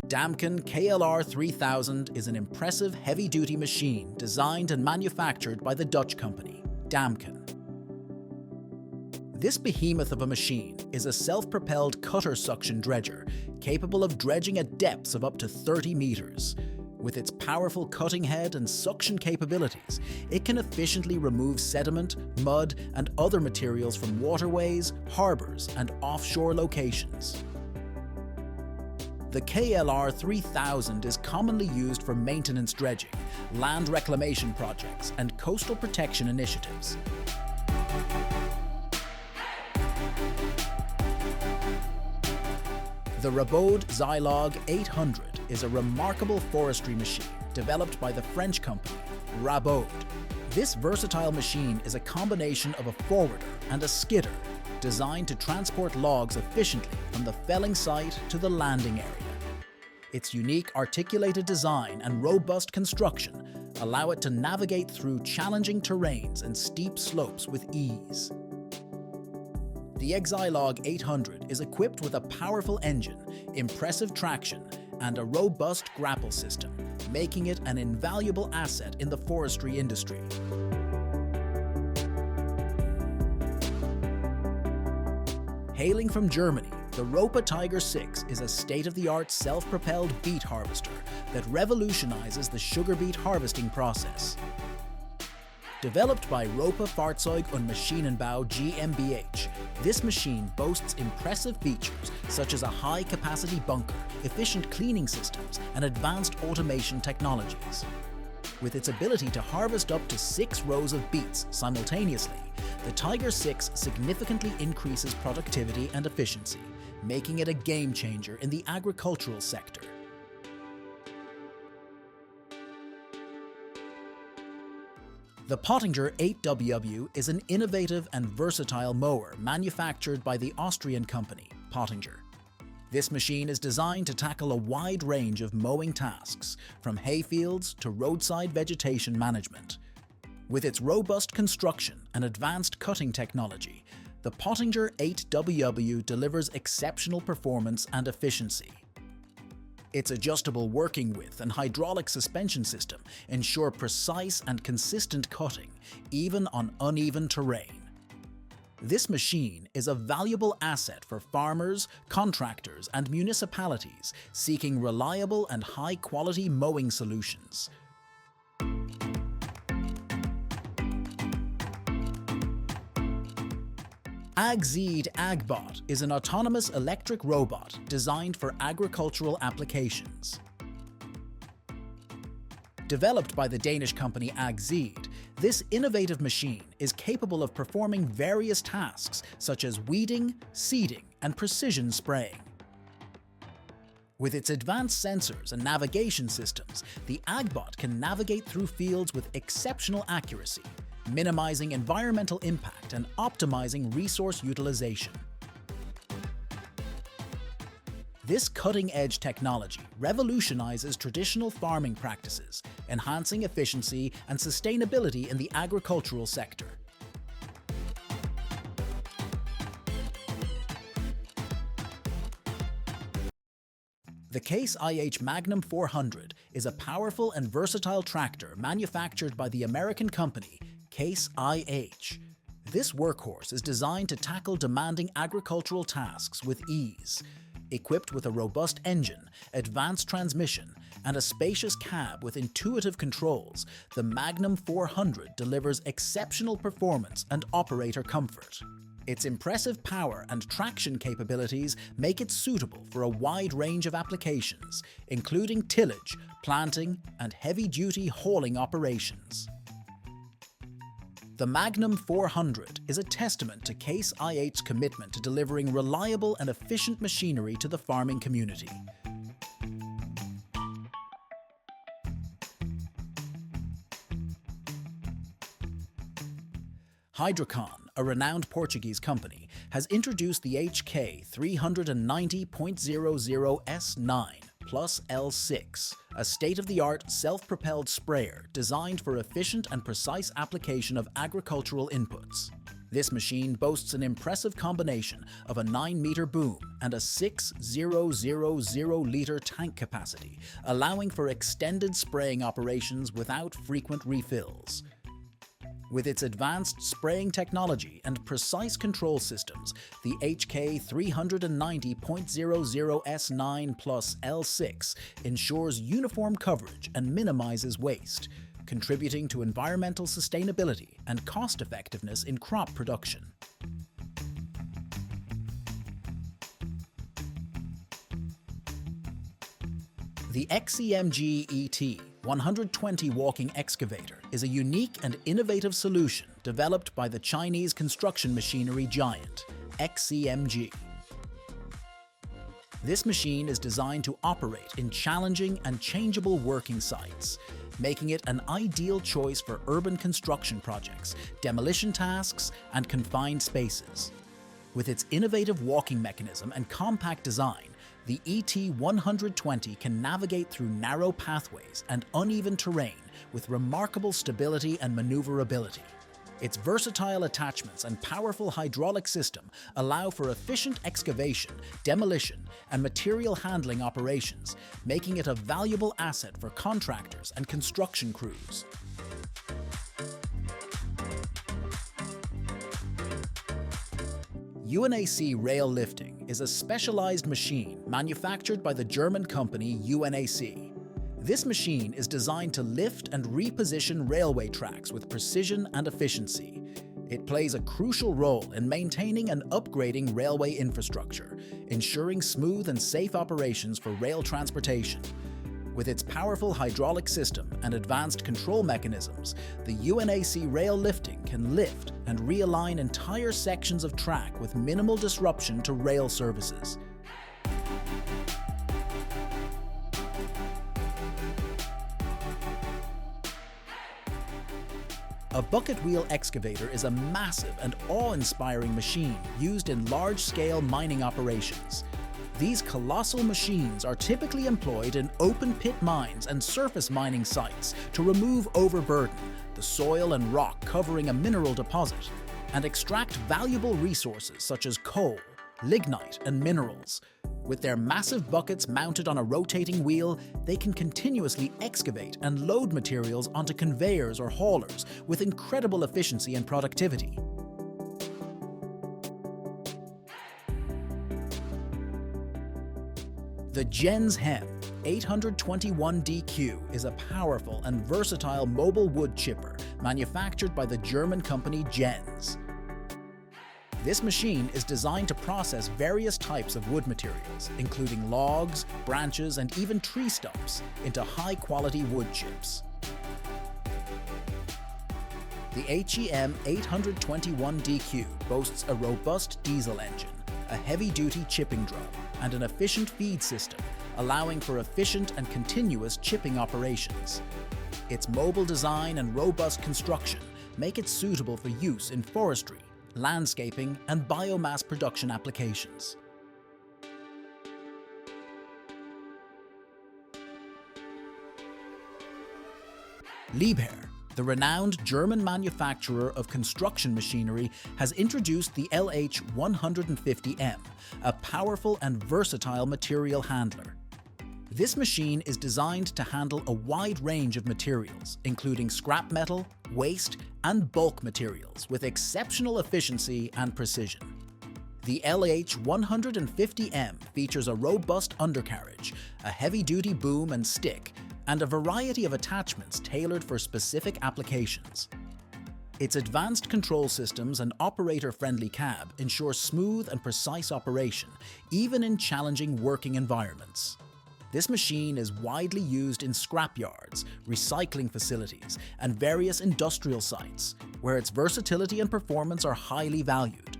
Damken KLR 3000 is an impressive heavy-duty machine designed and manufactured by the Dutch company, Damken. This behemoth of a machine is a self-propelled cutter suction dredger capable of dredging at depths of up to 30 meters. With its powerful cutting head and suction capabilities, it can efficiently remove sediment, mud, and other materials from waterways, harbors, and offshore locations. The KLR 3000 is commonly used for maintenance dredging, land reclamation projects, and coastal protection initiatives. The Robode Zilog 800 is a remarkable forestry machine developed by the French company, Robode. This versatile machine is a combination of a forwarder and a skidder, designed to transport logs efficiently from the felling site to the landing area. Its unique articulated design and robust construction allow it to navigate through challenging terrains and steep slopes with ease. The Zilog 800 is equipped with a powerful engine, impressive traction, and a robust grapple system, making it an invaluable asset in the forestry industry. Hailing from Germany, the Ropa Tiger 6 is a state-of-the-art self-propelled beet harvester that revolutionizes the sugar beet harvesting process. Developed by Ropa Fahrzeug und Maschinenbau GmbH, this machine boasts impressive features such as a high-capacity bunker, efficient cleaning systems, and advanced automation technologies. With its ability to harvest up to 6 rows of beets simultaneously, the Tiger 6 significantly increases productivity and efficiency, making it a game-changer in the agricultural sector. The Pottinger 8W is an innovative and versatile mower manufactured by the Austrian company, Pottinger. This machine is designed to tackle a wide range of mowing tasks, from hayfields to roadside vegetation management. With its robust construction and advanced cutting technology, the Pottinger 8W delivers exceptional performance and efficiency. Its adjustable working width and hydraulic suspension system ensure precise and consistent cutting, even on uneven terrain. This machine is a valuable asset for farmers, contractors, and municipalities seeking reliable and high-quality mowing solutions. AgZeed AgBot is an autonomous electric robot designed for agricultural applications. Developed by the Danish company AgZeed, this innovative machine is capable of performing various tasks such as weeding, seeding, and precision spraying. With its advanced sensors and navigation systems, the AgBot can navigate through fields with exceptional accuracy, minimizing environmental impact and optimizing resource utilization. This cutting-edge technology revolutionizes traditional farming practices, enhancing efficiency and sustainability in the agricultural sector. The Case IH Magnum 400 is a powerful and versatile tractor manufactured by the American company Case IH. This workhorse is designed to tackle demanding agricultural tasks with ease. Equipped with a robust engine, advanced transmission, and a spacious cab with intuitive controls, the Magnum 400 delivers exceptional performance and operator comfort. Its impressive power and traction capabilities make it suitable for a wide range of applications, including tillage, planting, and heavy-duty hauling operations. The Magnum 400 is a testament to Case IH's commitment to delivering reliable and efficient machinery to the farming community. Hydrocon, a renowned Portuguese company, has introduced the HK 390.00S9 plus L6, a state-of-the-art self-propelled sprayer designed for efficient and precise application of agricultural inputs. This machine boasts an impressive combination of a 9-meter boom and a 6,000-liter tank capacity, allowing for extended spraying operations without frequent refills. With its advanced spraying technology and precise control systems, the HK390.00S9 plus L6 ensures uniform coverage and minimizes waste, contributing to environmental sustainability and cost-effectiveness in crop production. The XCMG ET 120 walking excavator is a unique and innovative solution developed by the Chinese construction machinery giant, XCMG. This machine is designed to operate in challenging and changeable working sites, making it an ideal choice for urban construction projects, demolition tasks, and confined spaces. With its innovative walking mechanism and compact design, the ET120 can navigate through narrow pathways and uneven terrain with remarkable stability and maneuverability. Its versatile attachments and powerful hydraulic system allow for efficient excavation, demolition, and material handling operations, making it a valuable asset for contractors and construction crews. UNAC rail lifting is a specialized machine manufactured by the German company UNAC. This machine is designed to lift and reposition railway tracks with precision and efficiency. It plays a crucial role in maintaining and upgrading railway infrastructure, ensuring smooth and safe operations for rail transportation. With its powerful hydraulic system and advanced control mechanisms, the UNAC rail lifting can lift and realign entire sections of track with minimal disruption to rail services. A bucket wheel excavator is a massive and awe-inspiring machine used in large-scale mining operations. These colossal machines are typically employed in open-pit mines and surface mining sites to remove overburden, the soil and rock covering a mineral deposit, and extract valuable resources such as coal, lignite, and minerals. With their massive buckets mounted on a rotating wheel, they can continuously excavate and load materials onto conveyors or haulers with incredible efficiency and productivity. The Jens Hem 821DQ is a powerful and versatile mobile wood chipper manufactured by the German company Jens. This machine is designed to process various types of wood materials, including logs, branches, and even tree stumps, into high-quality wood chips. The HEM 821DQ boasts a robust diesel engine, a heavy-duty chipping drum, and an efficient feed system, allowing for efficient and continuous chipping operations. Its mobile design and robust construction make it suitable for use in forestry, landscaping, and biomass production applications. Liebherr, the renowned German manufacturer of construction machinery, has introduced the LH150M, a powerful and versatile material handler. This machine is designed to handle a wide range of materials, including scrap metal, waste, and bulk materials, with exceptional efficiency and precision. The LH150M features a robust undercarriage, a heavy-duty boom and stick, and a variety of attachments tailored for specific applications. Its advanced control systems and operator-friendly cab ensure smooth and precise operation, even in challenging working environments. This machine is widely used in scrapyards, recycling facilities, and various industrial sites, where its versatility and performance are highly valued.